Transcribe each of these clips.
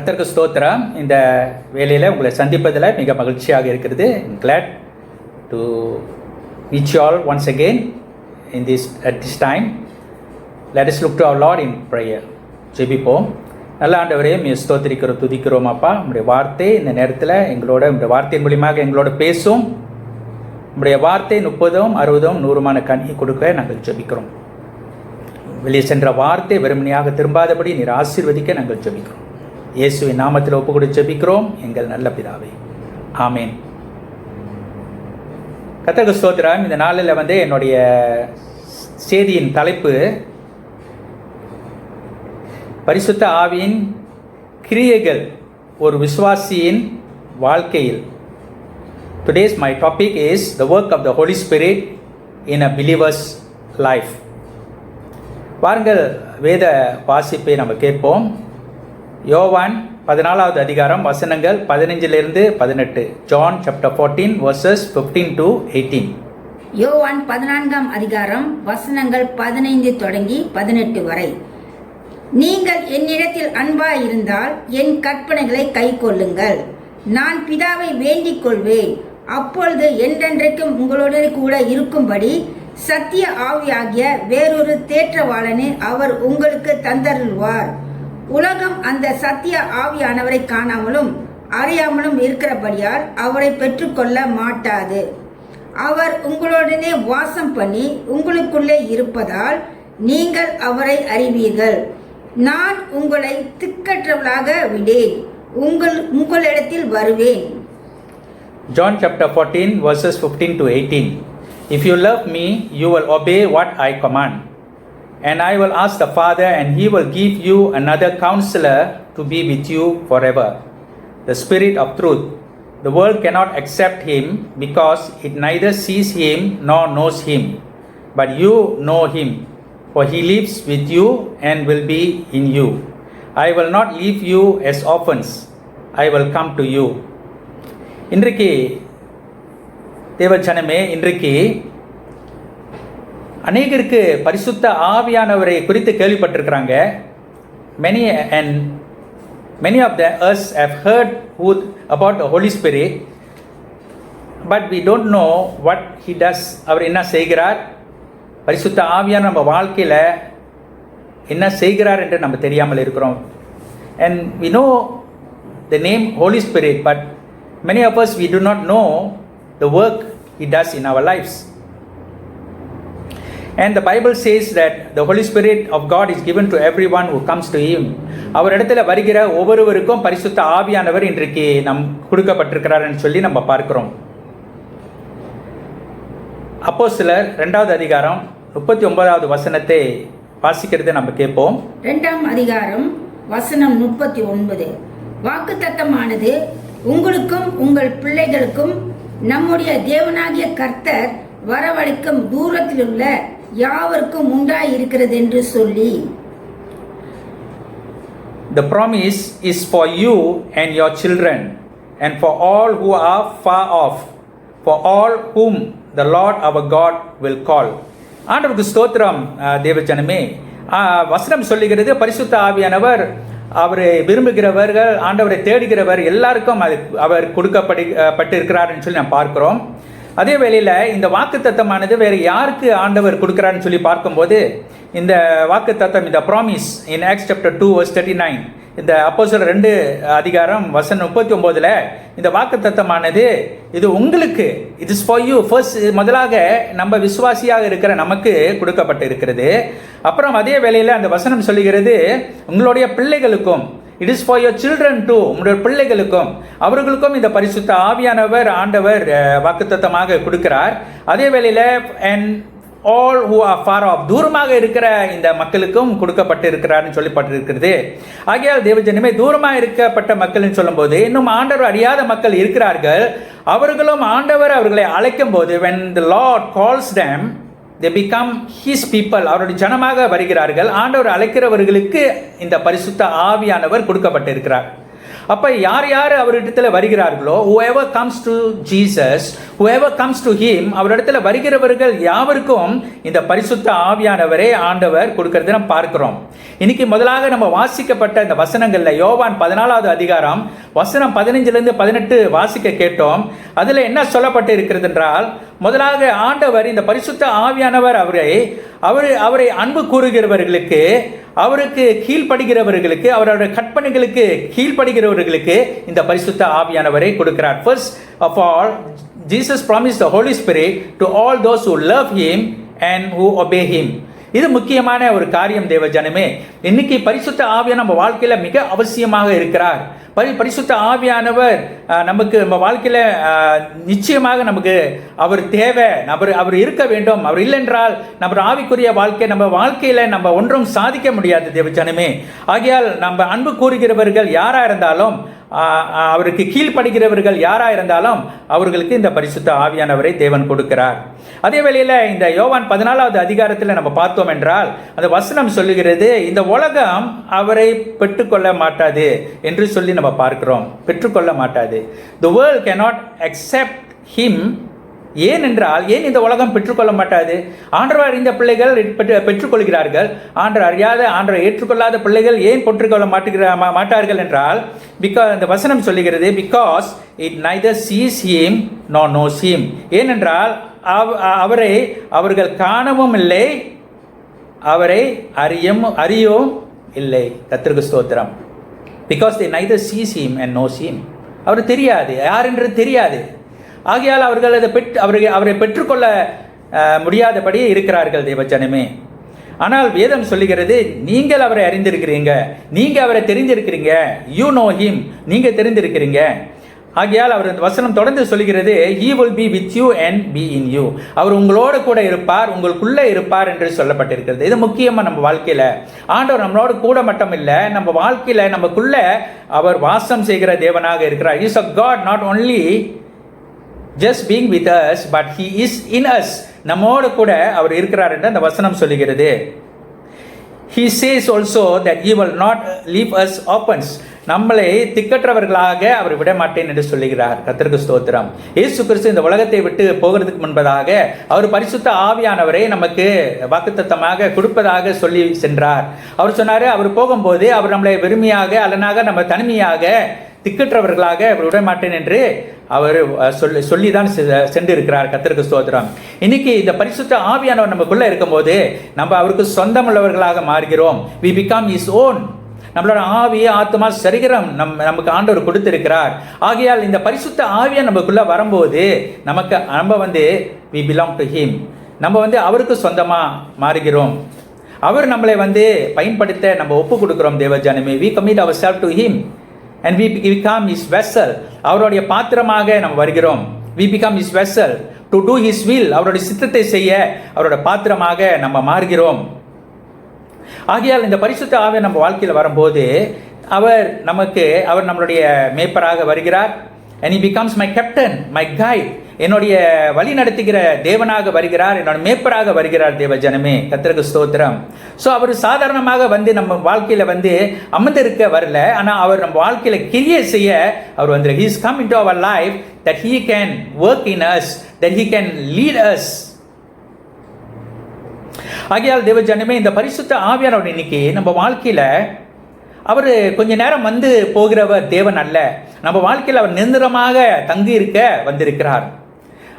கர்த்தருக்கு ஸ்தோத்திரம். இந்த வேலையில் உங்களை சந்திப்பதில் மிக மகிழ்ச்சியாக இருக்கிறது. Glad to meet you all once again at this time. Let us look to our Lord in prayer. ஜெபிப்போம். நல்ல ஆண்டவரே, ஸ்தோத்திரிக்கிறோம், துதிக்கிறோம் அப்பா. உங்களுடைய வார்த்தை இந்த நேரத்தில் எங்களோட, உங்களுடைய வார்த்தையின் மூலியமாக எங்களோட பேசும். உங்களுடைய வார்த்தை 30, 60, 100 கனி கொடுக்க நாங்கள் ஜெபிக்கிறோம். வெளியே சென்ற வார்த்தை வெறுமனையாக திரும்பாதபடி நீர் ஆசீர்வதிக்க நாங்கள் ஜெபிக்கிறோம். இயேசுவின் நாமத்தில் ஒப்பு கொடுத்து ஜெபிக்கிறோம் எங்கள் நல்ல பிதாவே, ஆமேன். கர்த்தருக்கு ஸ்தோத்திரம். இந்த நாளில் என்னுடைய செய்தியின் தலைப்பு பரிசுத்த ஆவியின் கிரியைகள் ஒரு விசுவாசியின் வாழ்க்கையில். Today's my topic is the work of the Holy Spirit in a believer's life. வாருங்கள் வேத வாசிப்பை நம்ம கேட்போம். யோவான் 14வது அதிகாரம் வசனங்கள் 15 18. John chapter 14 verses 15 to 18. யோவான் 14ஆம் அதிகாரம் வசனங்கள் 15 தொடங்கி 18 வரை. நீங்கள் என்னிடத்தில் அன்பாய் இருந்தால் என் கற்பனைகளை கைக்கொள்ளுங்கள். நான் பிதாவை வேண்டிக் கொள்வேன், அப்பொழுது என்றென்றைக்கும் உங்களோடு கூட இருக்கும்படி சத்திய ஆவியாகிய வேறொரு தேற்றவாளனை அவர் உங்களுக்கு தந்தருள்வார். உலகம் அந்த சத்திய ஆவியானவரை காணாமலும் அறியாமலும் இருக்கிறபடியால் அவரை பெற்றுக்கொள்ள மாட்டாது. அவர் உங்களுடனே வாசம் பண்ணி உங்களுக்குள்ளே இருப்பதால் நீங்கள் அவரை அறிவீர்கள். நான் உங்களை திக்கற்றவளாக விடேன், உங்களிடத்தில் வருவேன். John chapter 14 verses 15 to 18. If you love me, you will obey what I command. And I will ask the Father, and he will give you another counselor to be with you forever, the Spirit of truth. The world cannot accept him because it neither sees him nor knows him. But you know him, for he lives with you and will be in you. I will not leave you as orphans. I will come to you. இன்றைக்கு தேவஜனமே, இன்றைக்கு அநேகருக்கு பரிசுத்த ஆவியானவரை குறித்து கேள்விப்பட்டிருக்கிறாங்க. Many of us have heard about the Holy Spirit, but we don't know what he does. அவர் என்ன செய்கிறார், பரிசுத்த ஆவியான நம்ம வாழ்க்கையில் என்ன செய்கிறார் என்று நம்ம தெரியாமல் இருக்கிறோம். And we know the name Holy Spirit, but many of us, we do not know the work he does in our lives. And the Bible says that the Holy Spirit of God is given to everyone who comes to him. அவர் இடத்துல வருகிற ஒவ்வொருவருக்கும் பரிசுத்த ஆவியானவர் இன்றைக்கு நம் கொடுக்கப்பட்டிருக்கிறார்னு சொல்லி நம்ம பார்க்கிறோம். அப்போஸ்தலர் 2வது அதிகாரம் 39வது வசனத்தை வாசிக்கிறதை நம்ம கேட்போம். 2ஆம் அதிகாரம் வசனம் 39. வாக்குத்தத்தமானது உங்களுக்கும் உங்கள் பிள்ளைகளுக்கும் நம்முடைய தேவனாகிய கர்த்தர் வரவழைக்கும் தூரத்தில் உள்ள யாவருக்கும் உண்டாயிருக்கிறது என்று சொல்லி. The promise is for you and your children and for all who are far off, for all whom the Lord our God will call. ஆண்டவருக்கு ஸ்தோத்திரம். தேவஜனமே, வசனம் சொல்லுகிறது பரிசுத்த ஆவியானவர் அவரை விரும்புகிறவர்கள், ஆண்டவரை தேடுகிறவர் எல்லாருக்கும் அவர் கொடுக்கப்பட்டிருக்கிறார்னு சொல்லி நாம் பார்க்கிறோம். அதே வேளையில் இந்த வாக்குத்தத்தமானது வேறு யாருக்கு ஆண்டவர் கொடுக்கிறான்னு சொல்லி பார்க்கும்போது, இந்த வாக்குத்தத்தம், இந்த ப்ராமிஸ் இன் ஆக்ட்ஸ் சாப்டர் 2 verse 39, இந்த அப்போஸ்தலர் 2 அதிகாரம் வசனம் 39 இந்த வாக்குத்தத்தமானது இது உங்களுக்கு, it is for you. First, முதலாக நம்ம விசுவாசியாக இருக்கிற நமக்கு கொடுக்கப்பட்டு இருக்கிறது. அப்புறம் அதே வேளையில் அந்த வசனம் சொல்லுகிறது உங்களுடைய பிள்ளைகளுக்கும், it is for your children too, உங்களுடைய பிள்ளைகளுக்கும் அவர்களுக்கும் இந்த பரிசுத்த ஆவியானவர் ஆண்டவர் வாக்குத்தத்தமாக கொடுக்கிறார். அதே வேளையில் and all who are far off, தூரமாக இருக்கிற இந்த மக்களுக்கும் கொடுக்கப்பட்டு இருக்கிறார்னு சொல்லப்பட்டிருக்கிறது. ஆகையால் தேவஜனமே, தூரமாக இருக்கப்பட்ட மக்கள்னு சொல்லும்போது இன்னும் ஆண்டவர் அறியாத மக்கள் இருக்கிறார்கள். அவர்களும் ஆண்டவர் அவர்களை அழைக்கும் போது, when the Lord calls them, they become his people, அவருடைய ஜனமாக வருகிறார்கள். ஆண்டவர் அழைக்கிறவர்களுக்கு இந்த பரிசுத்த ஆவியானவர் கொடுக்கப்பட்டிருக்கிறார். அப்ப யார் யார் அவரிடத்துல வருகிறார்களோ, whoever comes to Jesus, whoever comes to him, அவரிடத்துல வருகிறவர்கள் யாவருக்கும் இந்த பரிசுத்த ஆவியானவரே ஆண்டவர் கொடுக்கிறதை நம்ம பார்க்கிறோம். இன்னைக்கு முதலாக நம்ம வாசிக்கப்பட்ட இந்த வசனங்கள்ல யோவான் 14வது அதிகாரம் வசனம் 15 18 வாசிக்க கேட்டோம். அதுல என்ன சொல்லப்பட்டு இருக்கிறது என்றால், முதலாக ஆண்டவர் இந்த பரிசுத்த ஆவியானவர் அவரை அன்பு கூறுகிறவர்களுக்கு, அவருக்கு கீழ்ப்படுகிறவர்களுக்கு, அவருடைய கற்பனைகளுக்கு கீழ்ப்படுகிறவர்களுக்கு இந்த பரிசுத்த ஆவியானவரை கொடுக்கிறார். First of all, Jesus promised the Holy Spirit to all those who love him and who obey him. இது முக்கியமான ஒரு காரியம் தேவ ஜனமே. இன்னைக்கு பரிசுத்த ஆவியானவர் நம்ம வாழ்க்கையில மிக அவசியமாக இருக்கிறார். பரிசுத்த ஆவியானவர் நமக்கு நம்ம வாழ்க்கையில நிச்சயமாக நமக்கு அவர் தேவை. அவர் இருக்க வேண்டும். அவர் இல்லை என்றால் நம்ம ஆவிக்குரிய வாழ்க்கை, நம்ம வாழ்க்கையில நம்ம ஒன்றும் சாதிக்க முடியாது தேவ ஜனமே. ஆகையால் நம்ம அன்பு கூறுகிறவர்கள் யாரா இருந்தாலும், அவருக்கு கீழ்ப்படுகிறவர்கள் யாரா இருந்தாலும் அவர்களுக்கு இந்த பரிசுத்த ஆவியானவரை தேவன் கொடுக்கிறார். அதே வேளையில இந்த யோவான் 14வது அதிகாரத்தில் நம்ம பார்த்தோம் என்றால், அந்த வசனம் சொல்லுகிறது, இந்த உலகம் அவரை பெற்றுக்கொள்ள மாட்டாது என்று சொல்லி நம்ம பார்க்கிறோம். பெற்றுக்கொள்ள மாட்டாது. The world cannot accept him. ஏனென்றால், ஏன் இந்த உலகம் பெற்றுக்கொள்ள மாட்டாது? ஆண்டவர் அறிந்த பிள்ளைகள் பெற்றுக்கொள்கிறார்கள். ஆண்டவர் அறியாத, ஆண்டவர் ஏற்றுக்கொள்ளாத பிள்ளைகள் ஏன் பெற்றுக்கொள்ள மாட்டார்கள் என்றால், பிகாஸ் இந்த வசனம் சொல்லுகிறது, because it neither sees him nor knows him. ஏனென்றால் அவரை அவர்கள் காணவும் இல்லை, அவரை அறியவும் இல்லை. கர்த்தருக்கு ஸ்தோத்திரம். Because they neither sees him and knows him. அவர் தெரியாது, யார் என்று தெரியாது. ஆகையால் அவர்கள் அவரை பெற்றுக்கொள்ள முடியாதபடி இருக்கிறார்கள் தேவஜனமே. ஆனால் வேதம் சொல்லுகிறது, நீங்கள் அவரை அறிந்திருக்கிறீங்க, நீங்க அவரை தெரிந்திருக்கிறீங்க. யூ நோ ஹிம், நீங்க தெரிந்திருக்கிறீங்க. ஆகையால் அவர் இந்த வசனம் தொடர்ந்து சொல்லுகிறது, he will be with you and be in you. அவர் உங்களோடு கூட இருப்பார், உங்களுக்குள்ளே இருப்பார் என்று சொல்லப்பட்டிருக்கிறது. இது முக்கியமா நம்ம வாழ்க்கையில ஆண்டவர் நம்மளோடு கூட மட்டும் இல்லை, நம்ம வாழ்க்கையில நமக்குள்ள அவர் வாசம் செய்கிற தேவனாக இருக்கிறார். He is a God not only just being with us, but he is in us. நம்மோடு கூட அவர் இருக்கிறார் என்று அந்த வசனம் சொல்லுகிறது. He says also that he will not leave us orphans. நம்மளை திக்கற்றவர்களாக அவர் விட மாட்டேன் என்று சொல்லுகிறார். கர்த்தருக்கு ஸ்தோத்திரம். இயேசு கிறிஸ்து இந்த உலகத்தை விட்டு போகிறதுக்கு முன்பதாக அவர் பரிசுத்த ஆவியானவரை நமக்கு வாக்குத்தத்தமாக கொடுப்பதாக சொல்லி சென்றார். அவர் சொன்னாரு, அவர் போகும்போது அவர் நம்மளை வெறுமையாக அல்லனாக நம்ம தனிமையாக திக்கற்றவர்களாக அவர் விட மாட்டேன் என்று அவர் சொல்லிதான் சென்று இருக்கிறார். கர்த்தருக்கு ஸ்தோத்திரம். இன்னைக்கு இந்த பரிசுத்த ஆவியானவர் நமக்குள்ள இருக்கும்போது நம்ம அவருக்கு சொந்தமுள்ளவர்களாக மாறுகிறோம். we become his own. நம்மளோட ஆவி, ஆத்மா, சரீரம் நமக்கு ஆண்டவர் கொடுத்திருக்கிறார். ஆகையால் இந்த பரிசுத்த ஆவியா நமக்குள்ள வரும்போது நம்ம we belong to him. நம்ம அவருக்கு சொந்தமா மாறுகிறோம். அவர் நம்மளை பயன்படுத்த நம்ம ஒப்பு கொடுக்கிறோம் தேவஜனமே. we commit ourselves to him and we become his vessel. அவருடைய பாத்திரமாக நம்ம வருகிறோம். we become his vessel to do his will. அவருடைய சித்தத்தை செய்ய அவருடைய பாத்திரமாக நம்ம மாறுகிறோம். ஆகையால் இந்த பரிசுத்த ஆவியானவர் நம்ம வாழ்க்கையில் வரும்போது அவர் நம்மளுடைய மேய்ப்பராக வருகிறார். and he becomes my captain, my guide. என்னுடைய வழி நடத்துகிற தேவனாக வருகிறார், என்னோட மேய்ப்பராக வருகிறார் தேவஜனமே. கர்த்தருக்கு ஸ்தோத்திரம். ஸோ அவர் சாதாரணமாக நம்ம வாழ்க்கையில அமர்ந்திருக்க வரல, ஆனால் அவர் நம்ம வாழ்க்கையில கிரியை செய்ய அவர் he is come into our life that he can work in us, that he can lead us. ஆகையால் தேவஜனமே, இந்த பரிசுத்த ஆவியானவர் இன்னைக்கு நம்ம வாழ்க்கையில அவர் கொஞ்ச நேரம் போகிறவர் தேவன் அல்ல. நம்ம வாழ்க்கையில் அவர் நிரந்தரமாக தங்கி இருக்க வந்திருக்கிறார்.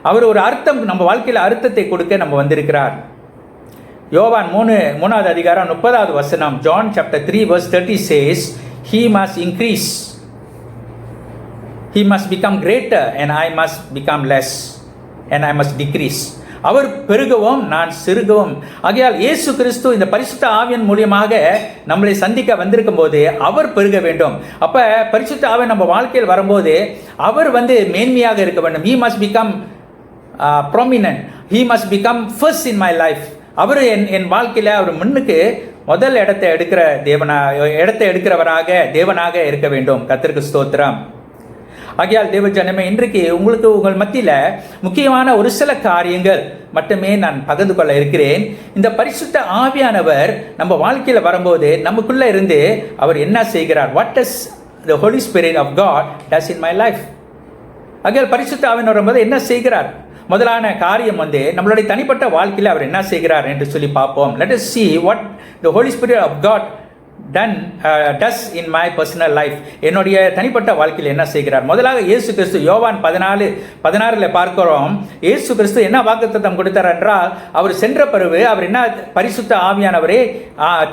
அவர் ஒரு அர்த்தம், நம்ம வாழ்க்கையில் அர்த்தத்தை கொடுக்க நம்ம வந்திருக்கிறார். யோவான் 3வது அதிகாரம் 30வது வசனம், John chapter 3 verse 30 says, he must increase, he must become greater and I must become less and I must decrease. அவர் பெருகவும் நான் சிறுகவும். ஆகையால் இயேசு கிறிஸ்து இந்த பரிசுத்த ஆவியின் மூலியமாக நம்மளை சந்திக்க வந்திருக்கும் போது அவர் பெருக வேண்டும். அப்ப பரிசுத்த ஆவியன் நம்ம வாழ்க்கையில் வரும்போது அவர் மேன்மையாக இருக்க வேண்டும். he must become prominent, he must become first in my life. அவர் என் வாழ்க்கையில அவர் முன்னுக்கு முதல் இடத்தை எடுக்கிறவராக தேவனாக இருக்க வேண்டும். கர்த்தருக்கு ஸ்தோத்திரம். ஆகையால் தேவஜனமே, இன்றைக்கு உங்கள் மத்தியில் முக்கியமான ஒரு சில காரியங்கள் மட்டுமே நான் பகிர்ந்து கொள்ள இருக்கிறேன். இந்த பரிசுத்த ஆவியானவர் நம்ம வாழ்க்கையில் வரும்போது நமக்குள்ள இருந்து அவர் என்ன செய்கிறார், what does the Holy Spirit of God does in my life. ஆகையால் பரிசுத்த ஆவியானவர் வரும்போது என்ன செய்கிறார்? முதலான காரியம் நம்மளுடைய தனிப்பட்ட வாழ்க்கையில் அவர் என்ன செய்கிறார் என்று சொல்லி பார்ப்போம். Let us see what the Holy Spirit of God does in my personal life. என்னுடைய தனிப்பட்ட வாழ்க்கையில் என்ன செய்கிறார்? முதலாக இயேசு கிறிஸ்து யோவான் 14:16 பார்க்கிறோம். இயேசு கிறிஸ்து என்ன வாக்குத்தத்தம் கொடுத்தார் என்றால், அவர் சென்ற பிறகு அவர் என்ன பரிசுத்த ஆவியானவரே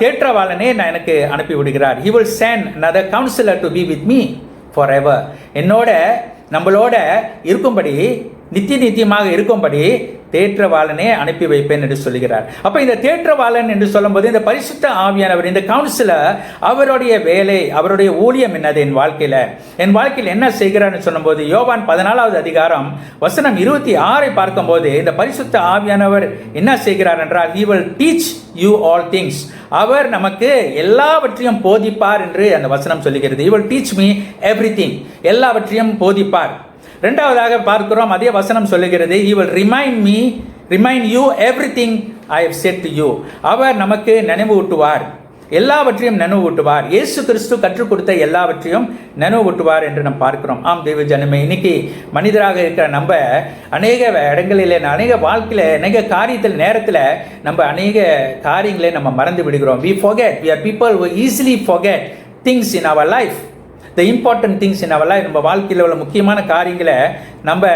தேற்றவாளனே நான் எனக்கு அனுப்பி விடுகிறார். He will send another counselor to be with me forever. நம்மளோட இருக்கும்படி நித்தியமாக இருக்கும்படி தேற்றவாளனே அனுப்பி வைப்பேன் என்று சொல்கிறார். அப்போ இந்த தேற்றவாளன் என்று சொல்லும்போது இந்த பரிசுத்த ஆவியானவர், இந்த கவுன்சிலர், அவருடைய வேலை, அவருடைய ஊழியம் என்னது என் வாழ்க்கையில் என்ன செய்கிறார்னு சொல்லும்போது யோவான் 14வது அதிகாரம் வசனம் 26 பார்க்கும்போது இந்த பரிசுத்த ஆவியானவர் என்ன செய்கிறார் என்றால், he will teach you all things. அவர் நமக்கு எல்லாவற்றையும் போதிப்பார் என்று அந்த வசனம் சொல்லுகிறது. he will teach me everything. எல்லாவற்றையும் போதிப்பார். இரண்டாவதாக பார்க்கிறோம், அதே வசனம் சொல்லுகிறது, he will remind you everything I have said to you. அவர் நமக்கு நினைவூட்டுவார், எல்லாவற்றையும் நினைவூட்டுவார். இயேசு கிறிஸ்து கற்றுக் கொடுத்த எல்லாவற்றையும் நினைவூட்டுவார் என்று நாம் பார்க்கிறோம். ஆம் தேவ ஜனமே, இன்னைக்கு மனிதராக இருக்கிற நம்ம அநேக இடங்களில், அநேக வாழ்க்கையில், அநேக காரியத்தில், நேரத்தில் நம்ம அநேக காரியங்களை நம்ம மறந்து விடுகிறோம். we are people who easily forget things in our life. the important things in our life. நம்ம வாழ்க்கையில் உள்ள முக்கியமான காரியங்களை நம்ம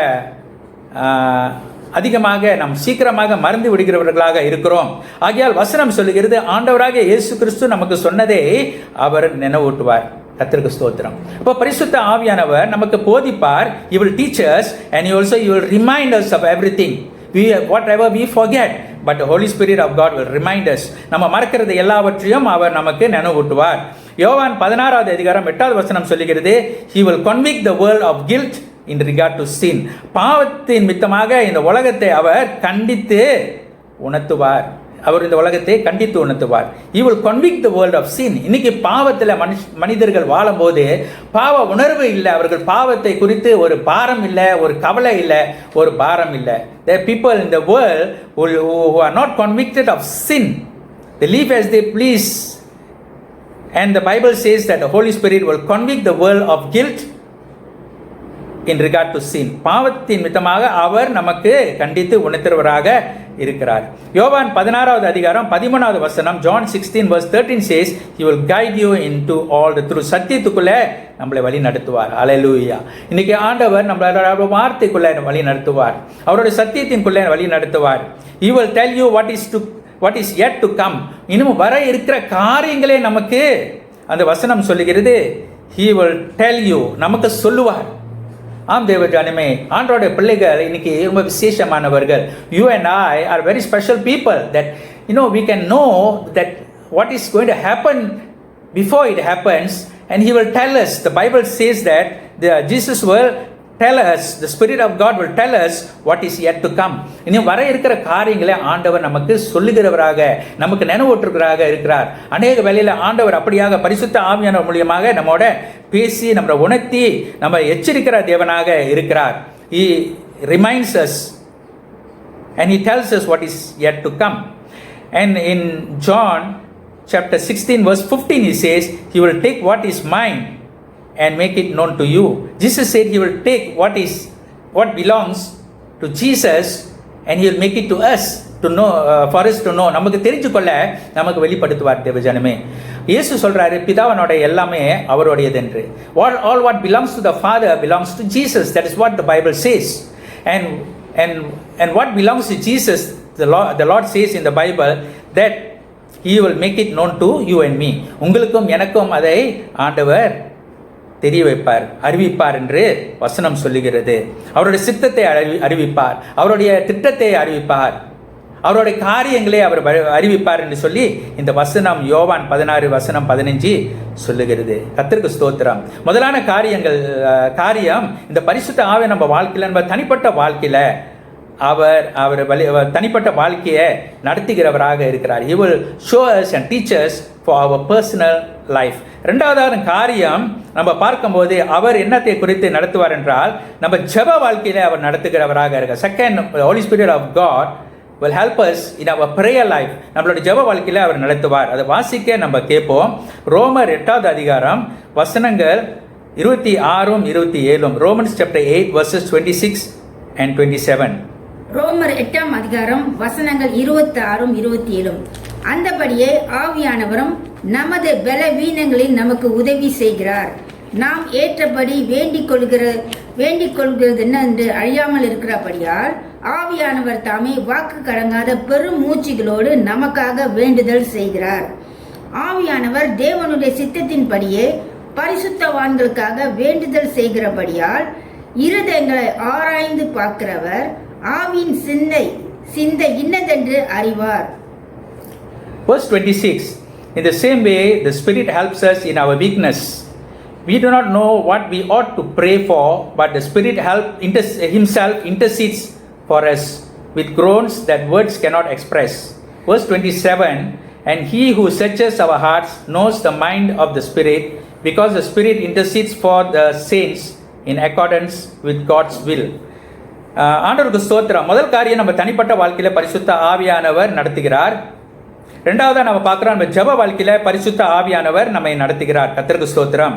அதிகமாக சீக்கிரமாக மறந்து விடுகிறவர்களாக இருக்கிறோம். ஆகையால் வசனம் சொல்லுகிறது, ஆண்டவராக இயேசு கிறிஸ்து நமக்கு சொன்னதை அவர் நினைவூட்டுவார். கர்த்தருக்கு ஸ்தோத்திரம். இப்போ பரிசுத்த ஆவியானவர் நமக்கு போதிப்பார். he will teach us and he will remind us of everything. whatever we forget, but the Holy Spirit of God will remind us. நம்ம மறக்கிறது எல்லாவற்றையும் அவர் நமக்கு நினைவூட்டுவார். யோவான் 16வது அதிகாரம் 8வது வசனம் சொல்லுகிறது, he will convict the world of guilt in regard to sin. பாவத்தின் மித்தமாக இந்த உலகத்தை அவர் கண்டித்து உணர்த்துவார். அவர் இந்த உலகத்தை கண்டித்து உணர்த்துவார். he will convict the world of sin. இன்னைக்கு பாவத்தில் மனிதர்கள் வாழும்போது பாவ உணர்வு இல்லை. அவர்கள் பாவத்தை குறித்து ஒரு பாரம் இல்லை, ஒரு கவலை இல்லை, ஒரு பாரம் இல்லை. there are people in the world who are not convicted of sin. they live as they please. And the Bible says that the Holy Spirit will convict the world of guilt in regard to sin. பாவத்தின் மித்தமாக அவர் நமக்கு கண்டித்து உணர்த்துவராக இருக்கிறார். யோவான் 16வது அதிகாரம் 13வது வசனம், John 16:13 says, he will guide you into all the truth. சத்தியத்துக்குள்ளே நம்மளை வழி நடத்துவார். அல்லேலூயா. இன்னைக்கு ஆண்டவர் நம்மளோட வார்த்தைக்குள்ளே வழி நடத்துவார். அவருடைய சத்தியத்தின்குள்ளே வழி நடத்துவார். he will tell you what is yet to come. இன்னும் வர இருக்கிற காரியங்களே நமக்கு அந்த வசனம் சொல்லுகிறது. he will tell you, நமக்கு சொல்லுவார். ஆம் தேவ ஜனமே, ஆண்டவருடைய பிள்ளைகள் இன்னைக்கு ரொம்ப விசேஷமானவர்கள். you and I are very special people that we can know that what is going to happen before it happens, and he will tell us. The Bible says that Jesus will tell us, the Spirit of God will tell us what is yet to come. இன்னும் வர இருக்கிற காரியங்களை ஆண்டவர் நமக்கு சொல்லுகிறவராக, நமக்கு நினைவூட்டுகிறவராக இருக்கிறார். அநேக வேளையில ஆண்டவர் அப்படியாக பரிசுத்த ஆவியானவர் மூலமாக நம்மோட பேசி நம்மளை உணர்த்தி நம்ம எச்சரிக்கிற தேவனாக இருக்கிறார். he reminds us and he tells us what is yet to come. And in John chapter 16:15 he says, he will take what is mine and make it known to you. Jesus said he will take what belongs to Jesus and he will make it to us to know, for us to know. நமக்கு தெரிஞ்சு கொள்ள நமக்கு வெளிப்படுத்துவார் தேவ ஜனமே. இயேசு சொல்றாரு, பிதாவனோட எல்லாமே அவருடையது என்று. all what belongs to the Father belongs to Jesus. That is what the Bible says. And what belongs to Jesus, the Lord says in the Bible that he will make it known to you and me. உங்களுக்கும் எனக்கும் அதை ஆண்டவர் தெரிய வைப்பார், அறிவிப்பார் என்று வசனம் சொல்லுகிறது. அவருடைய சித்தத்தை அறிவிப்பார், அவருடைய திட்டத்தை அறிவிப்பார், அவருடைய காரியங்களை அவர் அறிவிப்பார் என்று சொல்லி இந்த வசனம் யோவான் 16:15 சொல்லுகிறது. கர்த்தருக்கு ஸ்தோத்திரம். முதலான காரியம் இந்த பரிசுத்த ஆவி நம்ம வாழ்க்கையில், நம்ம தனிப்பட்ட வாழ்க்கையில் அவர் தனிப்பட்ட வாழ்க்கையை நடத்துகிறவராக இருக்கிறார். he will show us and teach us for our personal life. இரண்டாவது காரியம் நம்ம பார்க்கும்போது அவர் என்னத்தை குறித்து நடத்துவார் என்றால், நம்ம ஜெப வாழ்க்கையில அவர் நடத்துகிறவராக இருக்கார். Second, the Holy Spirit of God will help us in our prayer life. நம்மளுடைய ஜெப வாழ்க்கையில அவர் நடத்துவார். அதை வாசிக்க நம்ம கேட்போம். ரோமர் 8வது அதிகாரம் வசனங்கள் 26 27 Romans chapter 8 verses 26 and 27. ரோமர் 8ஆம் அதிகாரம் வசனங்கள் 26 27. அந்தபடியே ஆவியானவரும் நமது பலவீனங்களில் நமக்கு உதவி செய்கிறார். நாம் ஏற்றபடி வேண்டிக் கொள்கிறது என்னென்று அறியாமல் இருக்கிறபடியால் ஆவியானவர் தாமே வாக்கு கடங்காத பெரும் மூச்சுகளோடு நமக்காக வேண்டுதல் செய்கிறார். ஆவியானவர் தேவனுடைய சித்தத்தின்படியே பரிசுத்தவான்களுக்காக வேண்டுதல் செய்கிறபடியால் இருதயங்களை ஆராய்ந்து பார்க்கிறவர் ஆவியின் சிந்தை இன்னதென்று அறிவார். Verse 26. In the same way, the Spirit helps us in our weakness. We do not know what we ought to pray for, but the Spirit Himself intercedes for us with groans that words cannot express. Verse 27. And He who searches our hearts knows the mind of the Spirit, because the Spirit intercedes for the saints in accordance with God's will. ஆண்டவருக்கு ஸ்தோத்திரம். முதல் காரியம், நம்ம தனிப்பட்ட வாழ்க்கையில் பரிசுத்த ஆவியானவர் நடத்துகிறார். ரெண்டாவதாக நம்ம பார்க்குறோம், நம்ம ஜெப வாழ்க்கையில் பரிசுத்த ஆவியானவர் நம்மை நடத்துகிறார். கர்த்தருக்கு ஸ்தோத்திரம்.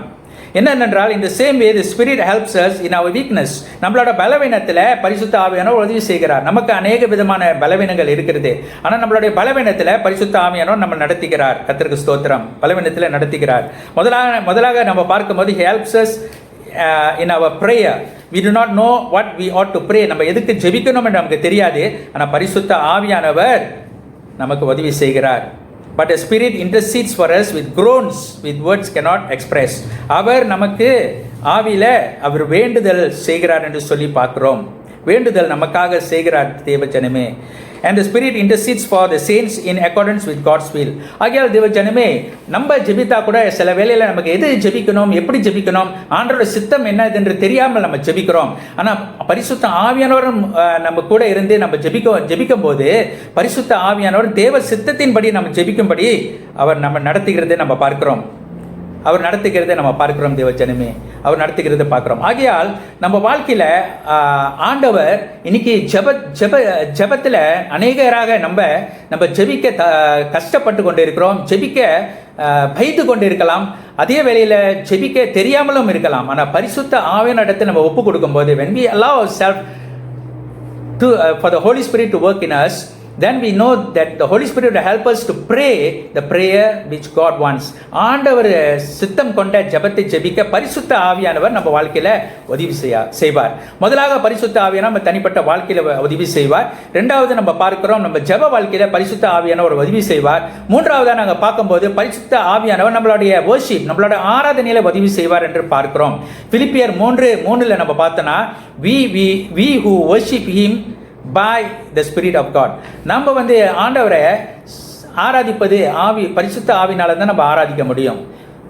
என்னென்றால், இந்த same way the spirit helps us in our weakness. நம்மளோட பலவீனத்தில் பரிசுத்த ஆவியானவர் உதவி செய்கிறார். நமக்கு அநேக விதமான பலவீனங்கள் இருக்கிறது. ஆனால் நம்மளுடைய பலவீனத்தில் பரிசுத்த ஆவியானவர் நம்ம நடத்துகிறார். கர்த்தருக்கு ஸ்தோத்திரம். பலவீனத்தில் நடத்துகிறார். முதலாக நம்ம பார்க்கும்போது helps as in our prayer. We do not know what we ought to pray. நம்ம எதுக்கு ஜெபிக்கணும் என்று நமக்கு தெரியாது. ஆனால் பரிசுத்த ஆவியானவர் நமக்கு உதவி செய்கிறார். But the Spirit intercedes for us with groans with words cannot express. அவர் நமக்கு ஆவியில அவர் வேண்டுதல் செய்கிறார் என்று சொல்லி பார்க்கிறோம். வேண்டுதல் நமக்காக செய்கிறார் தேவஜனமே. And the Spirit intercedes for the saints in accordance with God's will. ஆகையால் தேவஜனமே, நம்ம ஜெபித்தா கூட சில வேளையில் நமக்கு எது ஜெபிக்கணும், எப்படி ஜெபிக்கணும், ஆண்டவருடைய சித்தம் என்ன என்று தெரியாமல் நம்ம ஜெபிக்கிறோம். ஆனால் பரிசுத்த ஆவியானவரும் நம்ம கூட இருந்து நம்ம ஜெபிக்கும் போது பரிசுத்த ஆவியானவர் தேவ சித்தத்தின்படி நம்ம ஜெபிக்கும்படி அவர் நம்ம நடத்துகிறதை நம்ம பார்க்கிறோம். அவர் நடத்துகிறதை நம்ம பார்க்கிறோம் தேவஜனமே. அவர் நடத்துகிறதை பார்க்கிறோம். ஆகையால் நம்ம வாழ்க்கையில் ஆண்டவர் இன்னைக்கு ஜெபத்தில் அநேகராக நம்ம ஜெபிக்க கஷ்டப்பட்டு கொண்டு இருக்கிறோம். ஜெபிக்க பயந்து கொண்டு இருக்கலாம். அதே வேளையில் ஜெபிக்க தெரியாமலும் இருக்கலாம். ஆனால் பரிசுத்த ஆவியானவரிடத்தில் நம்ம ஒப்பு கொடுக்கும் போது, when we allow ourselves to for the Holy Spirit to work in us, then we know that the Holy Spirit will help us to pray the prayer which God wants. ஆண்டவர் சித்தம் கொண்ட ஜெபத்தை ஜெபிக்க பரிசுத்த ஆவியானவர் நம்ம வாழ்க்கையில் உதவி செய்வார். முதலாக பரிசுத்த ஆவியானவர் நம்ம தனிப்பட்ட வாழ்க்கையில் உதவி செய்வார். ரெண்டாவது நம்ம பார்க்கிறோம், நம்ம ஜெப வாழ்க்கையில் பரிசுத்த ஆவியானவர் உதவி செய்வார். மூன்றாவதாக நாங்கள் பார்க்கும்போது பரிசுத்த ஆவியானவர் நம்மளுடைய வர்ஷிப், நம்மளோட ஆராதனையில் உதவி செய்வார் என்று பார்க்கிறோம். பிலிப்பியர் 3:3 நம்ம பார்த்தோன்னா, we who worship Him by the Spirit of God. நம்ம ஆண்டவரை ஆராதிப்பது பரிசுத்த ஆவினால தான் நம்ம ஆராதிக்க முடியும்.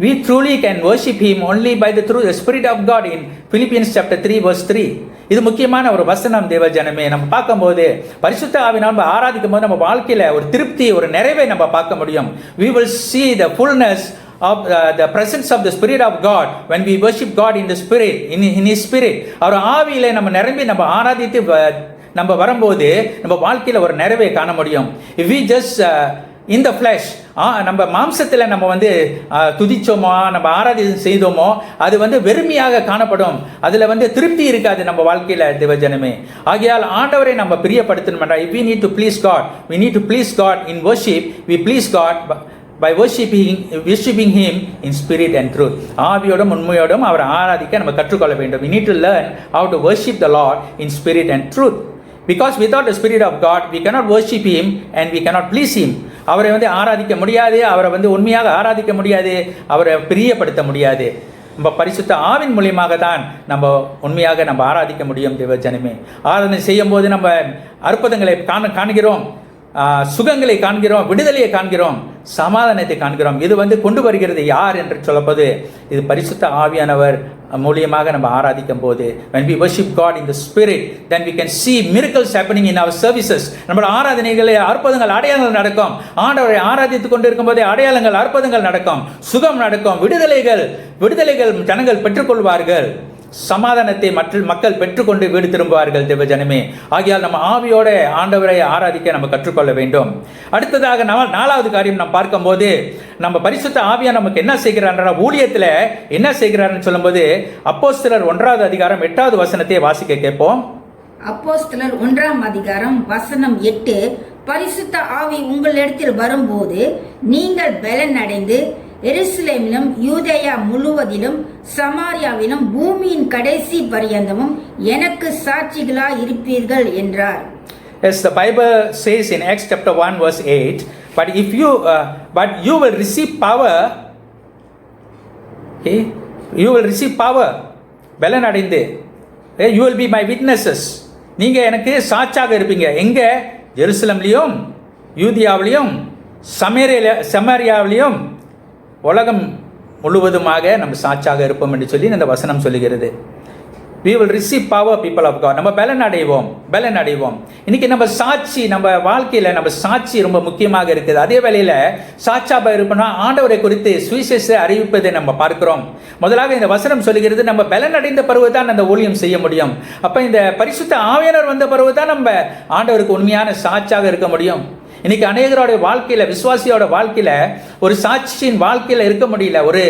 We truly can worship Him only by the Spirit of God in Philippians chapter 3 verse 3. இது முக்கியமான ஒரு வசனம் தேவஜனமே. நம்ம பார்க்கும்போது பரிசுத்த ஆவினால் நம்ம ஆராதிக்கும் போது நம்ம வாழ்க்கையில் ஒரு திருப்தி, ஒரு நிறைவை நம்ம பார்க்க முடியும். We will see the fullness of the presence of the Spirit of God when we worship God in the Spirit, in His Spirit. அவர் ஆவியிலே நம்ம நிரம்பி நம்ம ஆராதித்து நம்ம வரும்போது நம்ம வாழ்க்கையில் ஒரு நிறைவை காண முடியும். If we just in the flesh, நம்ம மாம்சத்தில் நம்ம துதிச்சோமோ, நம்ம ஆராதனை செய்தோமோ, அது வெறுமையாக காணப்படும். அதில் திருப்தி இருக்காது நம்ம வாழ்க்கையில் தேவஜனமே. ஆகையால் ஆண்டவரை நம்ம பிரியப்படுத்தணும். If we need to please God, we need to please God in worship. We please God by worshiping Him in spirit and truth. ஆவியோடும் உண்மையோடும் அவரை ஆராதிக்க நம்ம கற்றுக்கொள்ள வேண்டும். We need to learn how to worship the Lord in spirit and truth. Because without the Spirit of God, we cannot worship Him and we cannot please Him. அவரை ஆராதிக்க முடியாது, அவரை உண்மையாக ஆராதிக்க முடியாது, அவரை பிரியப்படுத்த முடியாது. நம்ம பரிசுத்த ஆவின் மூலியமாக தான் நம்ம உண்மையாக நம்ம ஆராதிக்க முடியும் தேவஜனமே. ஆராதனை செய்யும் போது நம்ம அற்புதங்களை காண்கிறோம், சுகங்களை காண்கிறோம், விடுதலையை காண்கிறோம், சமாதானத்தை காண்கிறோம். இது கொண்டு வருகிறது யார் என்று சொல்லப்போது இது பரிசுத்த ஆவியானவர் மூலியமாக நம்ம ஆராதிக்கும் போது, when we worship God in the Spirit, then we can see miracles happening in our services. நம்ம ஆராதனைகளில் அற்புதங்கள், அடையாளங்கள் நடக்கும். ஆண்டவரை ஆராதித்துக் கொண்டு இருக்கும் போதே அடையாளங்கள், அற்புதங்கள் நடக்கும், சுகம் நடக்கும், விடுதலைகள் ஜனங்கள் பெற்றுக்கொள்வார்கள். சமாதானத்தை மற்ற மக்கள் பெற்றுக்கொண்டு வீடு திரும்புவார்கள் தேவ ஜனமே. ஆகையால் நம்ம ஆவியோட ஆண்டவரை ஆராதிக்க நம்ம கற்றுக்கொள்ள வேண்டும். அடுத்ததாக நாலாவது காரியம் நாம் பார்க்கும்போது, நம்ம பரிசுத்த ஆவியா நமக்கு என்ன செய்கிறார், ஊழியத்தில் என்ன செய்கிறார்னு சொல்லும்போது, அப்போஸ்தலர் 1வது அதிகாரம் 8வது வசனத்தை வாசிக்க கேட்போம். அப்போஸ்தலர் 1ஆம் அதிகாரம் வசனம் 8, பரிசுத்த ஆவி உங்களிடத்தில் வரும்போது நீங்கள் பலன் அடைந்து எருசலேமிலும் யூதேயா முழுவதிலும் சமாரியாவிலும் பூமியின் கடைசி பரியந்தமும் எனக்கு சாட்சிகளாய் இருப்பீர்கள் என்றார். Yes, the Bible says in Acts chapter 1 verse 8, but you will receive power. Okay, you will receive power. பலன் அடைந்து you will be my witnesses. நீங்க எனக்கு சாட்சியாக இருப்பீங்க. எங்க? ஜெருசலம்லயும் யூதியாவிலையும் சமாரியாவிலையும் உலகம் முழுவதுமாக நம்ம சாட்சியாக இருப்போம் என்று சொல்லி இந்த வசனம் சொல்லுகிறது. we will receive power, people of God. நம்ம பலன் அடைவோம். இன்னைக்கு நம்ம சாட்சி, நம்ம வாழ்க்கையில் நம்ம சாட்சி ரொம்ப முக்கியமாக இருக்குது. அதே வேளையில் சாட்சியாக இருப்போம்னா ஆண்டவரை குறித்து சுவிசேஷத்தை அறிவிப்பதை நம்ம பார்க்கிறோம். முதலாக இந்த வசனம் சொல்லுகிறது, நம்ம பலன் அடைந்த பிறகு தான் அந்த ஊழியம் செய்ய முடியும். அப்போ இந்த பரிசுத்த ஆவியானவர் வந்த பிறகு தான் நம்ம ஆண்டவருக்கு உண்மையான சாட்சியாக இருக்க முடியும். இன்னைக்கு அநேகரோட வாழ்க்கையில், விசுவாசியோட வாழ்க்கையில் ஒரு சாட்சியின் வாழ்க்கையில் இருக்க முடியல, ஒரு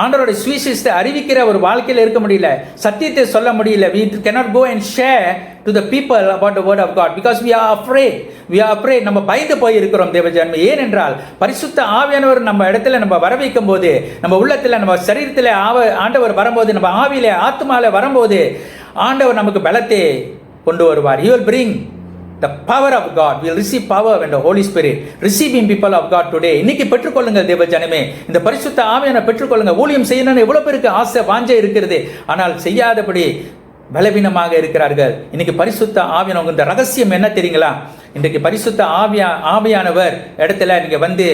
ஆண்டவரோட சுவிசேஷத்தை அறிவிக்கிற ஒரு வாழ்க்கையில் இருக்க முடியல, சத்தியத்தை சொல்ல முடியல. we cannot go and share to the people about the word of God because we are afraid. நம்ம பயந்து போய் இருக்கிறோம் தேவஜனமே. ஏனென்றால் பரிசுத்த ஆவியானவர் நம்ம இடத்துல நம்ம வர வைக்கும் போது, நம்ம உள்ளத்தில், நம்ம சரீரத்தில் ஆண்டவர் வரும்போது, நம்ம ஆவியில ஆத்மால வரும்போது ஆண்டவர் நமக்கு பலத்தை கொண்டு வருவார். he will bring the power of God. We will receive power when the Holy Spirit. Receiving people of God today. இன்னைக்கு பெற்றுக்கொள்ளுங்கள் தேவ ஜனமே, இந்த பரிசுத்த ஆவியானவரை பெற்றுக்கொள்ளுங்கள். ஊழியம் செய்யணும்னு எவ்வளவு பேருக்கு ஆசை வாஞ்சை இருக்கிறது, ஆனால் செய்யாதபடி பலவீனமாக இருக்கிறார்கள். இன்னைக்கு பரிசுத்த ஆவியானவர், இந்த ரகசியம் என்ன தெரியுங்களா? இன்றைக்கு பரிசுத்த ஆவியானவர் இடத்துல நீங்க வந்து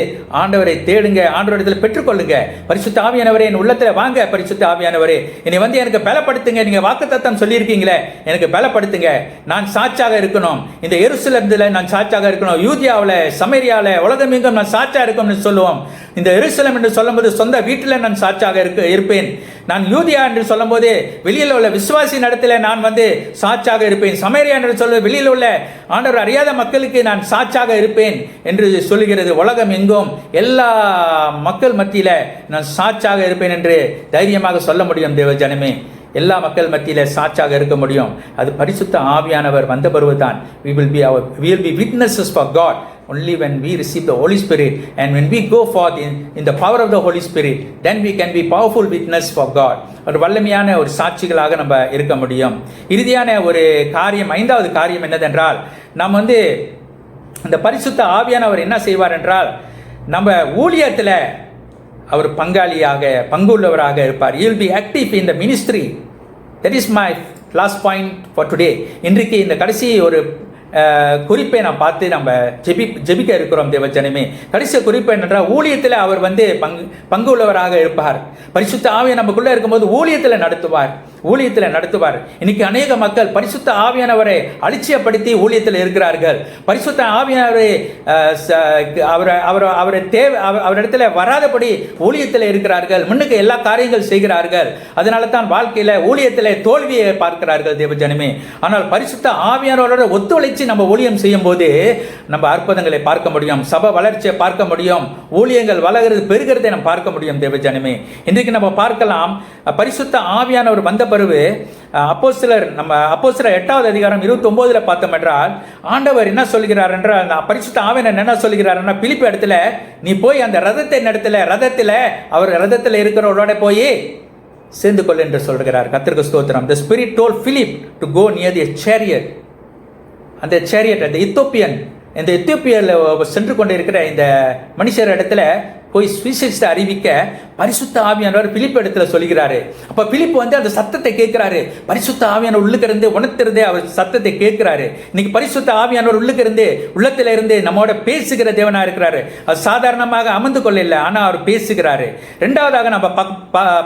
ஆண்டவரை தேடுங்க, ஆண்டவர் இடத்துல பெற்றுக்கொள்ளுங்க. பரிசுத்த ஆவியானவரே என் உள்ளத்துல வாங்க, பரிசுத்த ஆவியானவரே என்னை வந்து எனக்கு பலப்படுத்துங்க. நீங்க வாக்குத்தத்தம் சொல்லியிருக்கீங்களே, எனக்கு பலப்படுத்துங்க. நான் சாட்சியாக இருக்கணும், இந்த எருசலேமில் நான் சாட்சியாக இருக்கணும், யூதியாவில் சமரியாவில் உலகமெங்கும் நான் சாட்சியாக இருக்கணும்னு சொல்லுவோம். இந்த எருசலேம் என்று சொல்லும்போது சொந்த வீட்டில் நான் சாட்சியாக இருப்பேன். நான் யூதியா என்று சொல்லும் போது வெளியில் உள்ள விசுவாசி நடத்துல நான் வந்து சாட்சியாக இருப்பேன். சமரியா என்று சொல்ல வெளியில் உள்ள ஆண்டவர் அறியாத மக்களுக்கு நான் சாட்சியாக இருப்பேன் என்று சொல்லுகிறது. உலகம் எங்கும் எல்லா மக்கள் மத்தியில நான் சாட்சியாக இருப்பேன் என்று தைரியமாக சொல்ல முடியும் தேவ ஜனமே. எல்லா மக்கள் மத்தியில சாட்சியாக இருக்க முடியும். அது பரிசுத்த ஆவியானவர் வந்த பிறகுதான் we will be witnesses for God only when we receive the Holy Spirit, and when we go forth in the power of the Holy Spirit, then we can be powerful witness for God. ஒரு வல்லமையான ஒரு சாட்சிகளாக நம்ம இருக்க முடியும். இறுதியான ஒரு காரியம், 5வது காரியம் என்னதென்றால், நாம் வந்து இந்த பரிசுத்த ஆவியானவர் என்ன செய்வார் என்றால், நம்ம ஊழியத்தில் அவர் பங்குள்ளவராக இருப்பார். he will be active in the ministry. that is my last point for today. இன்றைக்கு இந்த கடைசி ஒரு குறிப்பை நாம் பார்த்து நம்ம ஜெபிக்க இருக்கிறோம் தேவஜனமே. கடைசி குறிப்பு என்னென்றால், ஊழியத்தில் அவர் வந்து பங்கு உள்ளவராக இருப்பார். பரிசுத்த ஆவியை நமக்குள்ள இருக்கும்போது ஊழியத்தில் நடத்துவார். இன்னைக்கு அநேக மக்கள் பரிசுத்த ஆவியானவரை அலட்சியப்படுத்தி ஊழியத்தில் இருக்கிறார்கள். பரிசுத்த ஆவியானவரை அவரிடத்துல வராதபடி ஊழியத்தில் இருக்கிறார்கள். முன்னுக்கு எல்லா காரியங்கள் செய்கிறார்கள். அதனால தான் வாழ்க்கையில ஊழியத்தில் தோல்வியை பார்க்கிறார்கள் தேவஜனமே. ஆனால் பரிசுத்த ஆவியானவரோட ஒத்துழைச்சு நம்ம ஊழியம் செய்யும் போது நம்ம அற்புதங்களை பார்க்க முடியும், சபை வளர்ச்சியை பார்க்க முடியும், ஊழியங்கள் வளர்கிறது பெருகிறதை நம்ம பார்க்க முடியும் தேவஜனமே. இன்றைக்கு நம்ம பார்க்கலாம், பரிசுத்த ஆவியானவர் வந்த பிறகு அப்போஸ்தலர் 8வது அதிகாரம் 29 பார்த்தோம் என்றால், ஆண்டவர் என்ன சொல்கிறார் என்றால், பரிசுத்த ஆவியானவர் என்ன சொல்கிறார், பிலிப்பு இடத்துல நீ போய் அந்த ரதத்தில் அவர் ரதத்தில் இருக்கிறவரோட போய் சேர்ந்து கொள் என்று சொல்கிறார். கர்த்தருக்கு ஸ்தோத்திரம். The Spirit told Philip to go near the chariot. அந்த சேரியட், அந்த எத்தியோப்பியாவில் சென்று கொண்டு இருக்கிற இந்த மனுஷர் இடத்துல போய் சுவிசேஷத்தை அறிவிக்க பரிசுத்த ஆவியானவர் பிலிப்பு இடத்துல சொல்கிறாரு. அப்ப பிலிப்பு வந்து அந்த சத்தத்தை கேட்கிறாரு. பரிசுத்த ஆவியானவர் உள்ளுக்கு இருந்து உணர்த்திருந்தே அவர் சத்தத்தை கேட்கிறாரு. இன்னைக்கு பரிசுத்த ஆவியானவர் உள்ளுக்கு இருந்து உள்ளத்துல இருந்து நம்மோட பேசுகிற தேவனா இருக்கிறாரு. அது சாதாரணமாக அமர்ந்து கொள்ள, ஆனா அவர் பேசுகிறாரு. 2வதாக நம்ம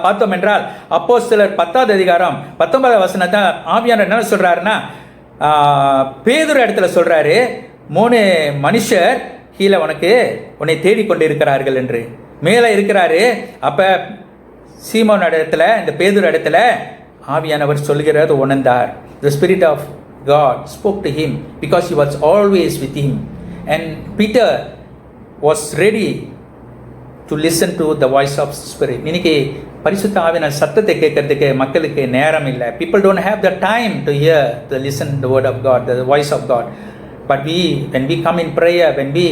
பார்த்தோம் என்றால், அப்போஸ்தலர் 10வது அதிகாரம் 19வது வசனத்தை ஆவியானவர் என்ன சொல்றாருன்னா, பேதுரு இடத்துல சொல்றாரு, 3 மனுஷர் கீழே உன்னை தேடிக்கொண்டு இருக்கிறார்கள் என்று மேலே இருக்கிறாரு. அப்ப சீமோன் இடத்துல, இந்த பேதுரு இடத்துல ஆவியானவர் சொல்கிறது உணர்ந்தார். The Spirit of God spoke to him because he was always with him. And Peter was ready to listen to the voice of Spirit. இன்னைக்கு பரிசுத்த ஆவியானவர் சத்தத்தை கேட்கறதுக்கு மக்களுக்கு நேரம் இல்லை. People don't have the time to hear, to listen the word of God, the voice of God. But when we come in prayer, when we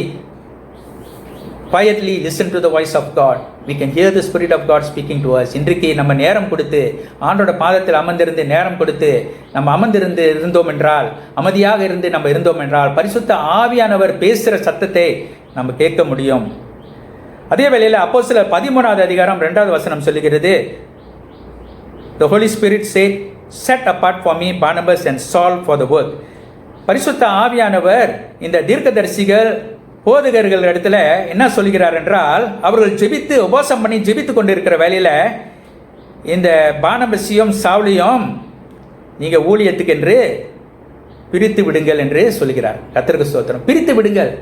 quietly listen to the voice of God, we can hear the Spirit of God speaking to us. இன்றைக்கு நம்ம நேரம் கொடுத்து ஆண்டோட பாதத்தில் அமர்ந்திருந்து நேரம் கொடுத்து நம்ம அமர்ந்திருந்து இருந்தோம் என்றால், அமைதியாக இருந்து நம்ம இருந்தோம் என்றால், பரிசுத்த ஆவியானவர் பேசுகிற சத்தத்தை நம்ம கேட்க முடியும். அதே வேளையில் அப்போஸ்தலர் 13வது அதிகாரம் 2வது வசனம் சொல்லுகிறது, The Holy Spirit said, set apart for me Barnabas and Saul for the work. பரிசுத்த ஆவியானவர் இந்த தீர்க்கதரிசிகள் போதகர்கள் இடத்துல என்ன சொல்கிறார் என்றால், அவர்கள் ஜெபித்து உபவாசம் பண்ணி ஜெபித்து கொண்டிருக்கிற வேலையில் இந்த பானபசியும் சாவுலியும் நீங்கள் ஊழியத்துக்கு என்று பிரித்து விடுங்கள் என்று சொல்கிறார். கர்த்தருக்கு ஸ்தோத்திரம். பிரித்து விடுங்கள்.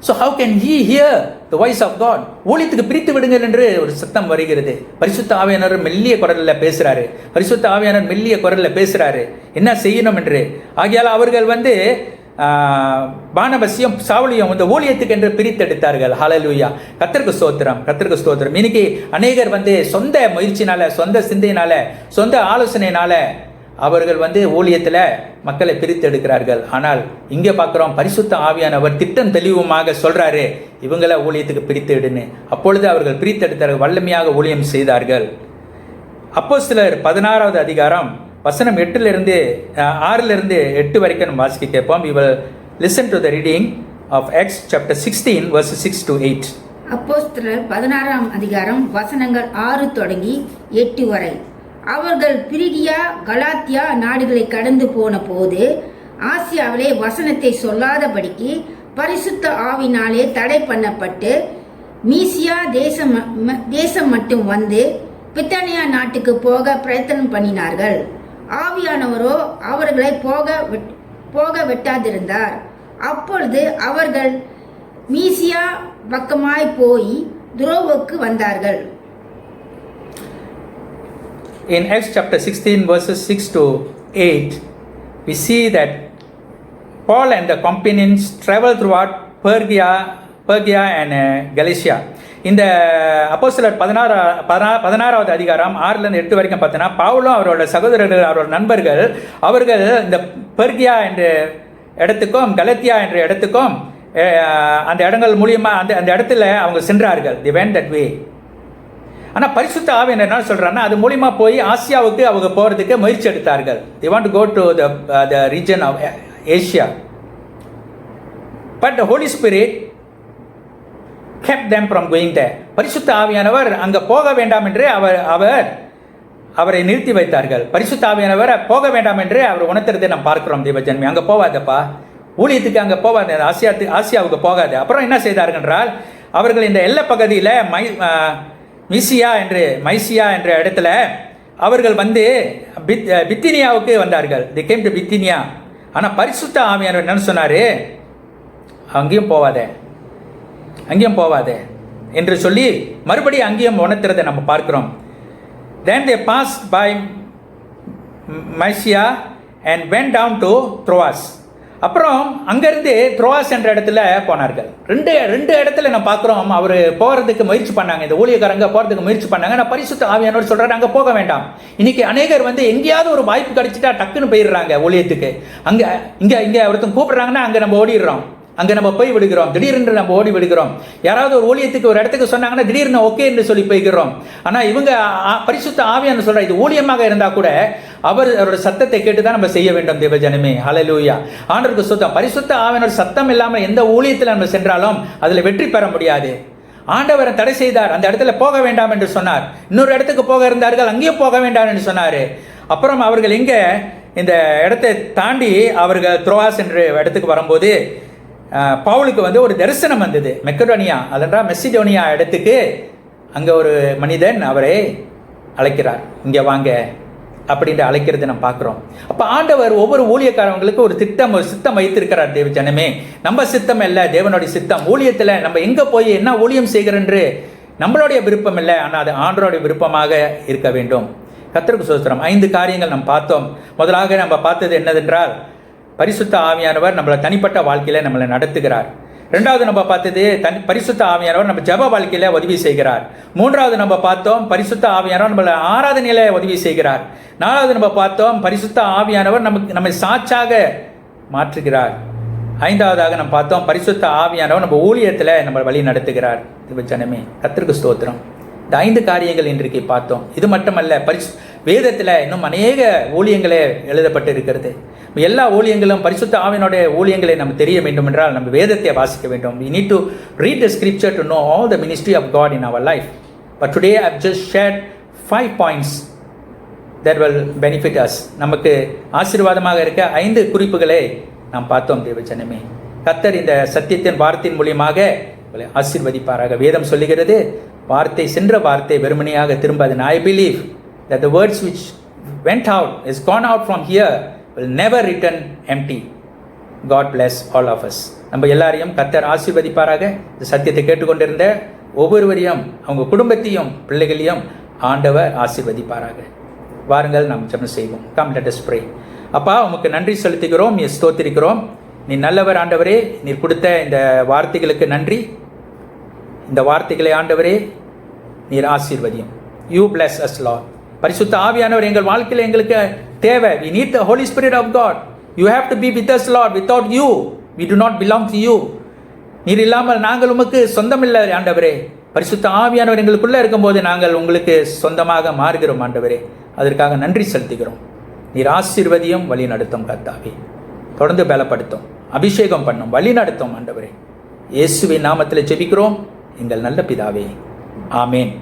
So how can he hear the voice of God? ஊழியத்துக்கு பிரித்து விடுங்கள் என்று ஒரு சத்தம் வருகிறது. பரிசுத்த ஆவியானவர் மெல்லிய குரலில் பேசுகிறாரு. பரிசுத்த ஆவியானவர் மெல்லிய குரலில் பேசுகிறாரு என்ன செய்யணும் என்று. ஆகையால் அவர்கள் பானபசியும் சாவுலியும் இந்த ஊழியத்துக்கு என்று பிரித்தெடுத்தார்கள். ஹல்லேலூயா. கர்த்தருக்கு ஸ்தோத்திரம், கர்த்தருக்கு ஸ்தோத்திரம். இன்னைக்கு அநேகர் சொந்த முயற்சினால, சொந்த சிந்தையினால, சொந்த ஆலோசனையினால அவர்கள் ஊழியத்தில் மக்களை பிரித்தெடுக்கிறார்கள். ஆனால் இங்கே பார்க்குறோம், பரிசுத்த ஆவியானவர் திட்டம் தெளிவுமாக சொல்கிறாரு, இவங்களை ஊழியத்துக்கு பிரித்தெடுன்னு. அப்பொழுது அவர்கள் பிரித்தெடுத்தார்கள், வல்லமையாக ஊழியம் செய்தார்கள். அப்போஸ்தலர் 16வது அதிகாரம் வசனம் 6லிருந்து 8 வரைக்கும் நம்ம வாசிக்க கேட்போம். We will listen to the reading of Acts chapter 16 verses 6 to 8. அப்போஸ்தலர் 16ஆம் அதிகாரம் வசனங்கள் 6 தொடங்கி 8 வரை. அவர்கள் பிரிகியா கலாத்தியா நாடுகளை கடந்து போன போது ஆசியாவிலே வசனத்தை சொல்லாதபடிக்கு பரிசுத்த ஆவினாலே தடை பண்ணப்பட்டு மீசியா தேசம் மட்டும் வந்து பித்தானியா நாட்டுக்கு போக பிரயத்தனம் பண்ணினார்கள். ஆவியானவரோ அவர்களை போக விட்டாதிருந்தார். அப்பொழுது அவர்கள் மீசியா பக்கமாய் போய் துரோவுக்கு வந்தார்கள். In Acts chapter 16 verses 6 to 8, we see that Paul and the companions traveled throughout Pergia and Galatia. இந்த அப்போஸ்தலர் 16வது அதிகாரம் 6லிருந்து 8 வரைக்கும் பார்த்தோன்னா, பவுலும் அவரோட சகோதரர்கள், அவரோட நண்பர்கள், அவர்கள் இந்த பெர்கியா என்ற இடத்துக்கும் கலத்தியா என்ற இடத்துக்கும் அந்த இடங்கள் மூலியமாக அந்த இடத்துல அவங்க சென்றார்கள். They went that way. ஆனால் பரிசுத்த ஆவியானவர் என்ன சொல்கிறாங்கன்னா, அது மூலிமா போய் ஆசியாவுக்கு அவங்க போகிறதுக்கு முயற்சி எடுத்தார்கள். They want to go to the region of Asia. But the Holy Spirit kept them from going there. பரிசுத்த ஆவியானவர் அங்கே போக வேண்டாம் என்று அவரை நிறுத்தி வைத்தார்கள். பரிசுத்த ஆவியானவர் போக வேண்டாம் என்று அவர் உணர்த்துறதை நாம் பார்க்கிறோம். தேவஜன்மே, அங்கே போகாதப்பா, ஊழியத்துக்கு அங்கே போகாது, ஆசியாவுக்கு போகாது. அப்புறம் என்ன செய்தார்கள் என்றால், அவர்கள் இந்த எல்லை பகுதியில் மைசியா என்ற இடத்துல அவர்கள் பித்தினியாவுக்கு வந்தார்கள். They came to Bithynia. ஆனால் பரிசுத்த ஆவியானவர் என்னன்னு சொன்னார், அங்கேயும் போவாதே என்று சொல்லி மறுபடியும் அங்கேயும் உணர்த்துறதை நம்ம பார்க்கிறோம். Then they passed by Mysia and went down to Troas. அப்புறம் அங்கேருந்து த்ரோவாஸ் என்ற இடத்துல போனார்கள். ரெண்டு இடத்துல நான் பார்க்குறோம், அவர் போகிறதுக்கு முயற்சி பண்ணாங்க, இந்த ஊழியக்காரங்க போகிறதுக்கு முயற்சி பண்ணாங்க. நான் பரிசுத்த ஆவியானவர் சொல்கிறாரு, அங்கே போக வேண்டாம். இன்னைக்கு அநேகர் எங்கேயாவது ஒரு வாய்ப்பு கிடைச்சிட்டா டக்குன்னு போயிடுறாங்க ஊழியத்துக்கு. இங்கே ஒருத்தன் கூப்பிட்றாங்கன்னா அங்கே நம்ம ஓடிடுறோம், அங்கே நம்ம போய் விடுகிறோம், திடீரென்று நம்ம ஓடி விடுகிறோம். யாராவது ஒரு ஊழியத்துக்கு ஒரு இடத்துக்கு சொன்னாங்கன்னா திடீர்னு ஓகே என்று சொல்லி போய்கிறோம். ஆனால் இவங்க பரிசுத்த ஆவியானவர் சொல்கிறார், இது ஊழியமாக இருந்தால் கூட அவரோட சத்தத்தை கேட்டு தான் நம்ம செய்ய வேண்டும். தேவஜனமே, ஹல்லேலூயா. ஆண்டவருக்கு ஸ்தோத்திரம். பரிசுத்த ஆவியானவர் சத்தம் இல்லாமல் எந்த ஊழியத்தில் நம்ம சென்றாலும் அதில் வெற்றி பெற முடியாது. ஆண்டவரை தடை செய்தார், அந்த இடத்துல போக வேண்டாம் என்று சொன்னார். இன்னொரு இடத்துக்கு போக இருந்தார்கள், அங்கேயும் போக வேண்டாம் என்று சொன்னார். அப்புறம் அவர்கள் எங்கே இந்த இடத்தை தாண்டி அவர்கள் த்ரோவாஸ் என்ற இடத்துக்கு வரும்போது பவுலுக்கு ஒரு தரிசனம் வந்தது. மெசிடோனியா இடத்துக்கு அங்கே ஒரு மனிதன் அவரை அழைக்கிறார், இங்கே வாங்க அப்படின்ற அழைக்கிறது நம்ம பார்க்குறோம். அப்போ ஆண்டவர் ஒவ்வொரு ஊழியக்காரங்களுக்கு ஒரு சித்தம் வைத்திருக்கிறார். தேவ ஜனமே, நம்ம சித்தம் இல்லை, தேவனுடைய சித்தம். ஊழியத்தில் நம்ம எங்கே போய் என்ன ஊழியம் செய்கிறோன்று நம்மளுடைய விருப்பம் இல்லை, ஆனால் அது ஆண்டவருடைய விருப்பமாக இருக்க வேண்டும். கர்த்தருக்கு ஸ்தோத்திரம். 5 காரியங்கள் நாம் பார்த்தோம். முதலாக நம்ம பார்த்தது என்னதென்றால், பரிசுத்த ஆவியானவர் நம்மளை தனிப்பட்ட வாழ்க்கையில நம்மளை நடத்துகிறார். ரெண்டாவது நம்ம பார்த்தது பரிசுத்த ஆவியானவர் நம்ம ஜெப வாழ்க்கையில உதவி செய்கிறார். மூன்றாவது நம்ம பார்த்தோம் பரிசுத்த ஆவியானவர் நம்மளை ஆராதனையில உதவி செய்கிறார். நாலாவது நம்ம பார்த்தோம் பரிசுத்த ஆவியானவர் நம்மை சாட்சாக மாற்றுகிறார். ஐந்தாவதாக நம்ம பார்த்தோம் பரிசுத்த ஆவியானவர் நம்ம ஊழியத்தில் நம்ம வழி நடத்துகிறார். ஜனமே கர்த்தருக்கு ஸ்தோத்திரம். இந்த 5 காரியங்கள் இன்றைக்கு பார்த்தோம். இது மட்டுமல்ல, வேதத்தில் இன்னும் அநேக ஊழியங்களே எழுதப்பட்டு இருக்கிறது. எல்லா ஊழியங்களும் பரிசுத்த ஆவியினுடைய ஊழியங்களை நம்ம தெரிய வேண்டும் என்றால் நம்ம வேதத்தை வாசிக்க வேண்டும். We need to read the scripture to know all the ministry of God in our life. But today I've just shared 5 points that will benefit us. நமக்கு ஆசீர்வாதமாக இருக்க 5 குறிப்புகளை நாம் பார்த்தோம். தேவஜனமே, கர்த்தர் இந்த சத்தியத்தின் வார்த்தையின் மூலியமாக ஆசீர்வதிப்பாராக. வேதம் சொல்லுகிறது, வார்த்தை சென்ற வார்த்தை வெறுமனையாக திரும்பாது. I believe that the words which went out, is gone out from here, will never return empty. God bless all of us. நம்ம எல்லாரையும் கர்த்தர் ஆசீர்வதிப்பாராக. இந்த சத்தியத்தை கேட்டுக்கொண்டிருந்த ஒவ்வொருவரையும், அவங்க குடும்பத்தையும் பிள்ளைகளையும் ஆண்டவர் ஆசீர்வதிப்பாராக. வாருங்கள் நாம் ஜெபம் செய்வோம். Come, let us pray. அப்பா, உமக்கு நன்றி செலுத்துகிறோம், நீ ஸ்தோத்திரிக்கிறோம். நீ நல்லவர் ஆண்டவரே. நீர் கொடுத்த இந்த வார்த்தைகளுக்கு நன்றி. இந்த வார்த்தைகளை ஆண்டவரே நீர் ஆசீர்வதியும். You bless us, Lord. பரிசுத்த ஆவியானவர் எங்கள் வாழ்க்கையில் எங்களுக்கு தேவை. We need the Holy Spirit of God. You have to be with us, Lord. Without you, we do not belong to you. நீர் இல்லாமல் நாங்கள் உமக்கு சொந்தமில்லை ஆண்டவரே. பரிசுத்த ஆவியானவர் எங்களுக்குள்ளே இருக்கும்போது நாங்கள் உங்களுக்கு சொந்தமாக மாறுகிறோம் ஆண்டவரே. அதற்காக நன்றி செலுத்துகிறோம். நீர் ஆசீர்வதியும், வழி நடத்தும் கர்த்தாவே. தொடர்ந்து பலப்படுத்தும், அபிஷேகம் பண்ணும், வழி நடத்தும் ஆண்டவரே. இயேசுவின் நாமத்தில் ஜெபிக்கிறோம் எங்கள் நல்ல பிதாவே. ஆமேன்.